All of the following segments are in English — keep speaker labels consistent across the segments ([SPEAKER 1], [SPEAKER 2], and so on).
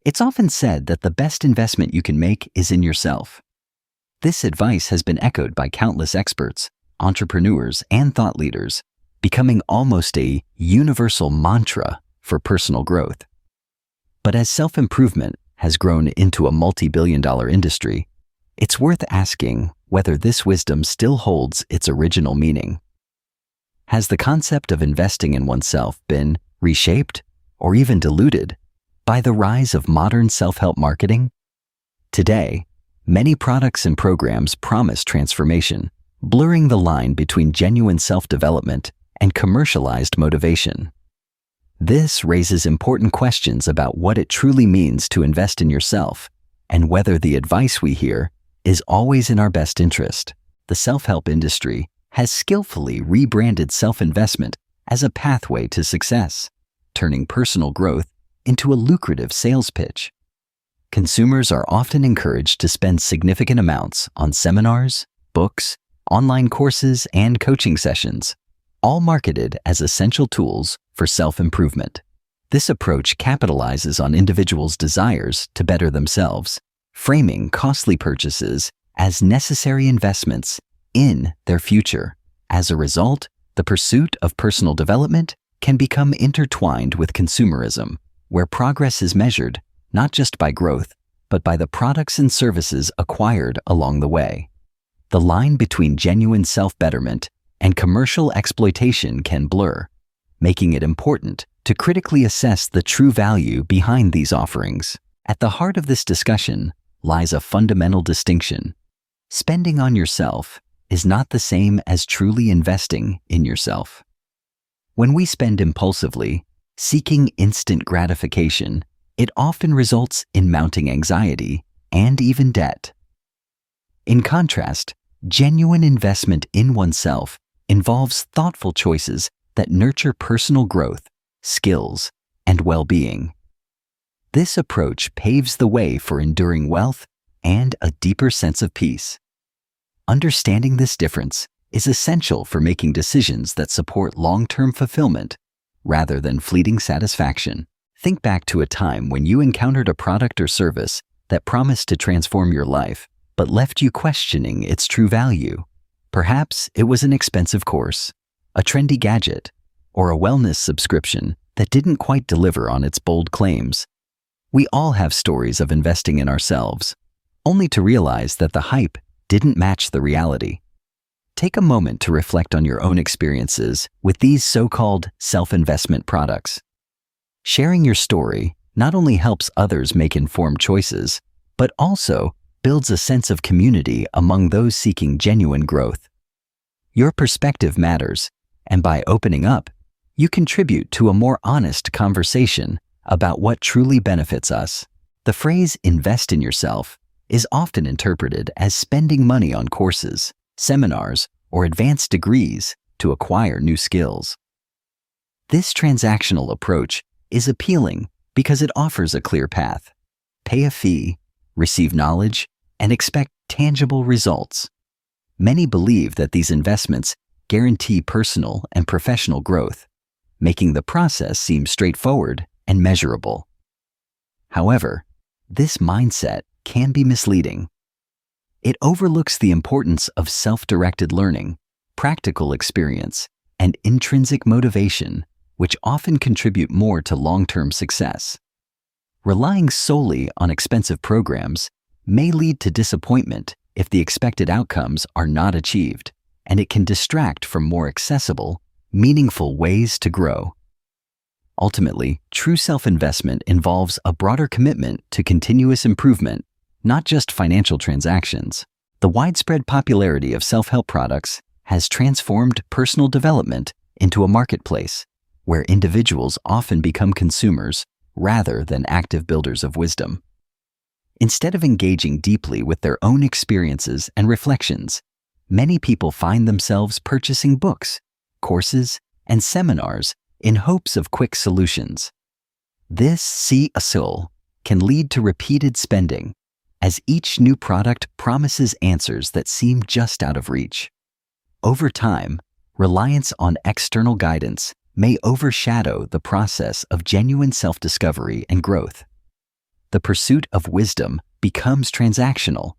[SPEAKER 1] It's often said that the best investment you can make is in yourself. This advice has been echoed by countless experts, entrepreneurs, and thought leaders, becoming almost a universal mantra for personal growth. But as self-improvement has grown into a multi-billion-dollar industry, it's worth asking whether this wisdom still holds its original meaning. Has the concept of investing in oneself been reshaped or even diluted by the rise of modern self-help marketing? Today, many products and programs promise transformation, blurring the line between genuine self-development and commercialized motivation. This raises important questions about what it truly means to invest in yourself and whether the advice we hear is always in our best interest. The self-help industry has skillfully rebranded self-investment as a pathway to success, turning personal growth into a lucrative sales pitch. Consumers are often encouraged to spend significant amounts on seminars, books, online courses, and coaching sessions, all marketed as essential tools for self-improvement. This approach capitalizes on individuals' desires to better themselves, framing costly purchases as necessary investments in their future. As a result, the pursuit of personal development can become intertwined with consumerism, where progress is measured not just by growth, but by the products and services acquired along the way. The line between genuine self-betterment and commercial exploitation can blur, making it important to critically assess the true value behind these offerings. At the heart of this discussion lies a fundamental distinction. Spending on yourself is not the same as truly investing in yourself. When we spend impulsively, seeking instant gratification, it often results in mounting anxiety and even debt. In contrast, genuine investment in oneself involves thoughtful choices that nurture personal growth, skills, and well-being. This approach paves the way for enduring wealth and a deeper sense of peace. Understanding this difference is essential for making decisions that support long-term fulfillment rather than fleeting satisfaction. Think back to a time when you encountered a product or service that promised to transform your life, but left you questioning its true value. Perhaps it was an expensive course, a trendy gadget, or a wellness subscription that didn't quite deliver on its bold claims. We all have stories of investing in ourselves, only to realize that the hype didn't match the reality. Take a moment to reflect on your own experiences with these so-called self-investment products. Sharing your story not only helps others make informed choices, but also builds a sense of community among those seeking genuine growth. Your perspective matters, and by opening up, you contribute to a more honest conversation about what truly benefits us. The phrase "invest in yourself" is often interpreted as spending money on courses, seminars, or advanced degrees to acquire new skills. This transactional approach is appealing because it offers a clear path. Pay a fee, receive knowledge, and expect tangible results. Many believe that these investments guarantee personal and professional growth, making the process seem straightforward and measurable. However, this mindset can be misleading. It overlooks the importance of self-directed learning, practical experience, and intrinsic motivation, which often contribute more to long-term success. Relying solely on expensive programs may lead to disappointment if the expected outcomes are not achieved, and it can distract from more accessible, meaningful ways to grow. Ultimately, true self-investment involves a broader commitment to continuous improvement, not just financial transactions. The widespread popularity of self-help products has transformed personal development into a marketplace, where individuals often become consumers rather than active builders of wisdom. Instead of engaging deeply with their own experiences and reflections, many people find themselves purchasing books, courses, and seminars in hopes of quick solutions. This see-a-soul can lead to repeated spending, as each new product promises answers that seem just out of reach. Over time, reliance on external guidance may overshadow the process of genuine self-discovery and growth. the pursuit of wisdom becomes transactional,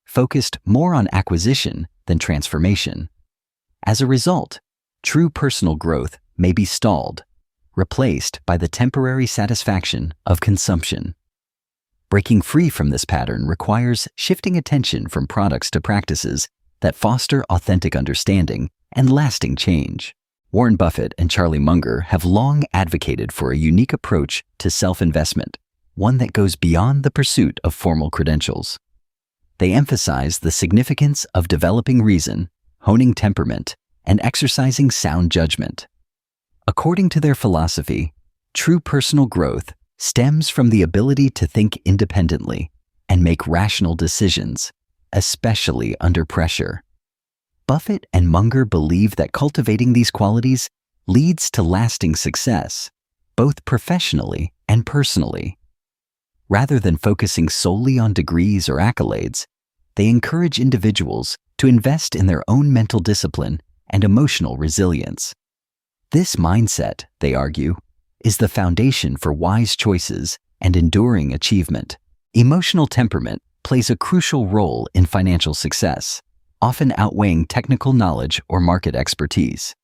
[SPEAKER 1] focused more on acquisition than transformation. As a result, true personal growth may be stalled, replaced by the temporary satisfaction of consumption. Breaking free from this pattern requires shifting attention from products to practices that foster authentic understanding and lasting change. Warren Buffett and Charlie Munger have long advocated for a unique approach to self-investment, one that goes beyond the pursuit of formal credentials. They emphasize the significance of developing reason, honing temperament, and exercising sound judgment. According to their philosophy, true personal growth stems from the ability to think independently and make rational decisions, especially under pressure. Buffett and Munger believe that cultivating these qualities leads to lasting success, both professionally and personally. Rather than focusing solely on degrees or accolades, they encourage individuals to invest in their own mental discipline and emotional resilience. This mindset, they argue, is the foundation for wise choices and enduring achievement. Emotional temperament plays a crucial role in financial success, often outweighing technical knowledge or market expertise.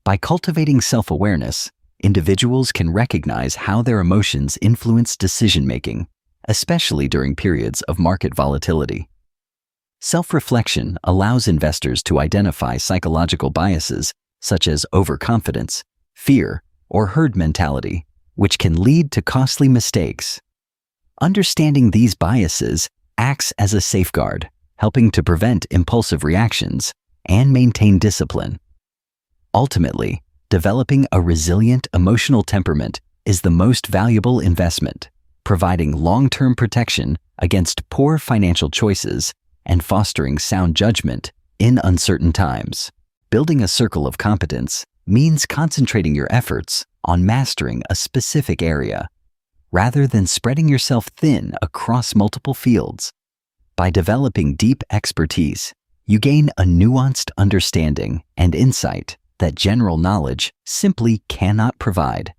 [SPEAKER 1] By cultivating self-awareness, individuals can recognize how their emotions influence decision-making, especially during periods of market volatility. Self-reflection allows investors to identify psychological biases such as overconfidence, fear, or herd mentality, which can lead to costly mistakes. Understanding these biases acts as a safeguard, helping to prevent impulsive reactions and maintain discipline. Ultimately, developing a resilient emotional temperament is the most valuable investment, providing long-term protection against poor financial choices and fostering sound judgment in uncertain times. Building a circle of competence means concentrating your efforts on mastering a specific area, rather than spreading yourself thin across multiple fields. By developing deep expertise, you gain a nuanced understanding and insight that general knowledge simply cannot provide.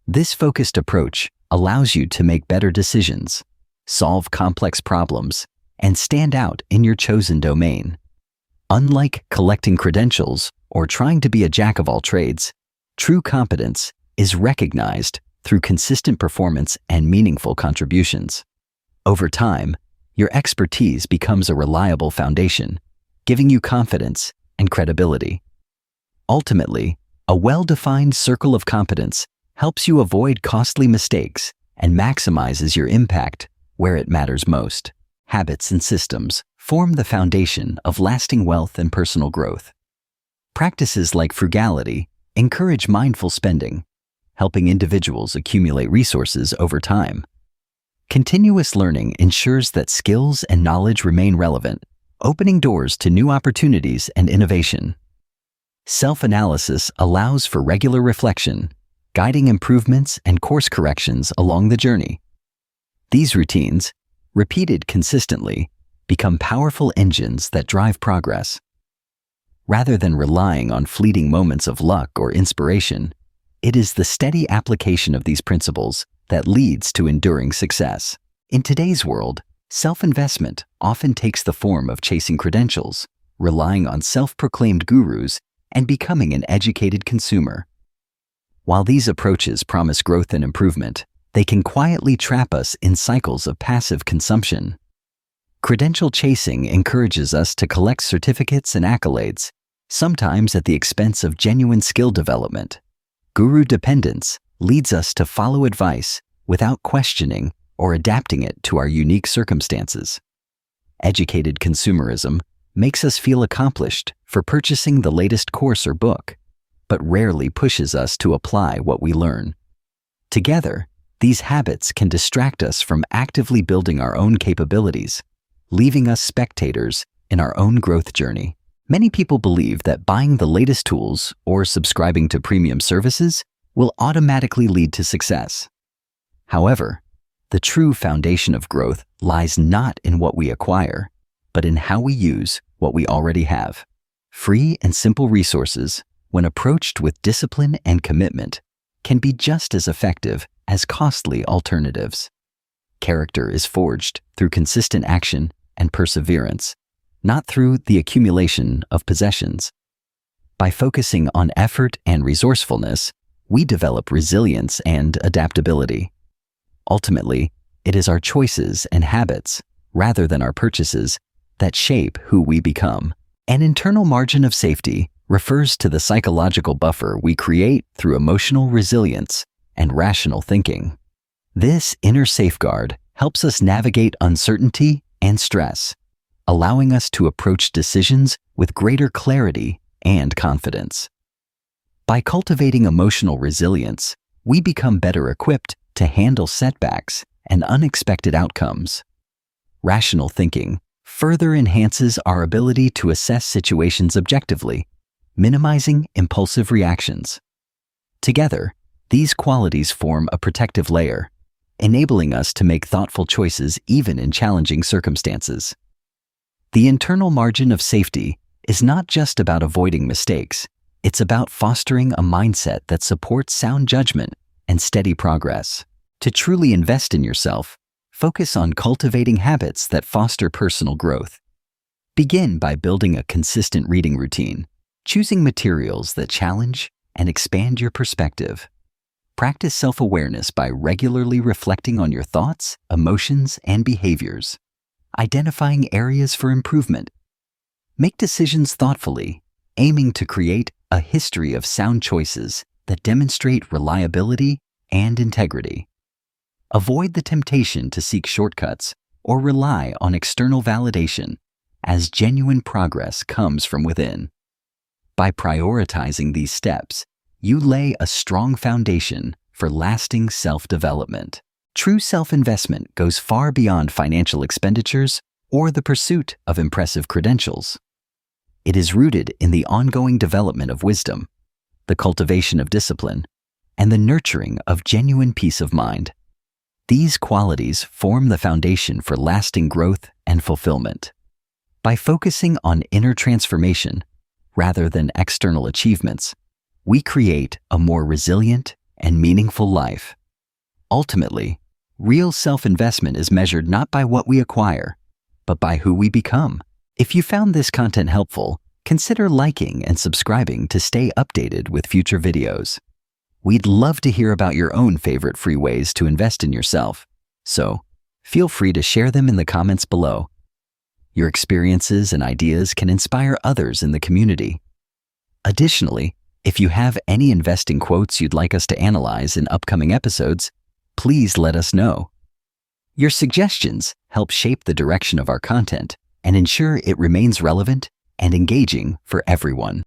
[SPEAKER 1] This focused approach allows you to make better decisions, solve complex problems, and stand out in your chosen domain. Unlike collecting credentials or trying to be a jack of all trades, true competence is recognized through consistent performance and meaningful contributions. Over time, your expertise becomes a reliable foundation, giving you confidence and credibility. Ultimately, a well-defined circle of competence helps you avoid costly mistakes and maximizes your impact where it matters most. Habits and systems form the foundation of lasting wealth and personal growth. Practices like frugality encourage mindful spending, helping individuals accumulate resources over time. Continuous learning ensures that skills and knowledge remain relevant, opening doors to new opportunities and innovation. Self-analysis allows for regular reflection, guiding improvements and course corrections along the journey. These routines, repeated consistently, become powerful engines that drive progress. Rather than relying on fleeting moments of luck or inspiration, it is the steady application of these principles that leads to enduring success. In today's world, self-investment often takes the form of chasing credentials, relying on self-proclaimed gurus, and becoming an educated consumer. While these approaches promise growth and improvement, they can quietly trap us in cycles of passive consumption. Credential chasing encourages us to collect certificates and accolades, sometimes at the expense of genuine skill development. Guru dependence leads us to follow advice without questioning or adapting it to our unique circumstances. Educated consumerism makes us feel accomplished for purchasing the latest course or book, but rarely pushes us to apply what we learn. Together, these habits can distract us from actively building our own capabilities, leaving us spectators in our own growth journey. Many people believe that buying the latest tools or subscribing to premium services will automatically lead to success. However, the true foundation of growth lies not in what we acquire, but in how we use what we already have. Free and simple resources, when approached with discipline and commitment, can be just as effective as costly alternatives. Character is forged through consistent action and perseverance, not through the accumulation of possessions. By focusing on effort and resourcefulness, we develop resilience and adaptability. Ultimately, it is our choices and habits, rather than our purchases, that shape who we become. An internal margin of safety refers to the psychological buffer we create through emotional resilience and rational thinking. This inner safeguard helps us navigate uncertainty and stress, allowing us to approach decisions with greater clarity and confidence. By cultivating emotional resilience, we become better equipped to handle setbacks and unexpected outcomes. Rational thinking further enhances our ability to assess situations objectively, minimizing impulsive reactions. Together, these qualities form a protective layer, enabling us to make thoughtful choices even in challenging circumstances. The internal margin of safety is not just about avoiding mistakes, it's about fostering a mindset that supports sound judgment and steady progress. To truly invest in yourself, focus on cultivating habits that foster personal growth. Begin by building a consistent reading routine, choosing materials that challenge and expand your perspective. Practice self-awareness by regularly reflecting on your thoughts, emotions, and behaviors, identifying areas for improvement. Make decisions thoughtfully, aiming to create a history of sound choices that demonstrate reliability and integrity. Avoid the temptation to seek shortcuts or rely on external validation, as genuine progress comes from within. By prioritizing these steps, you lay a strong foundation for lasting self-development. True self-investment goes far beyond financial expenditures or the pursuit of impressive credentials. It is rooted in the ongoing development of wisdom, the cultivation of discipline, and the nurturing of genuine peace of mind. These qualities form the foundation for lasting growth and fulfillment. By focusing on inner transformation rather than external achievements, we create a more resilient and meaningful life. Ultimately, real self-investment is measured not by what we acquire, but by who we become. If you found this content helpful, consider liking and subscribing to stay updated with future videos. We'd love to hear about your own favorite free ways to invest in yourself, so feel free to share them in the comments below. Your experiences and ideas can inspire others in the community. Additionally, if you have any investing quotes you'd like us to analyze in upcoming episodes, please let us know. Your suggestions help shape the direction of our content and ensure it remains relevant and engaging for everyone.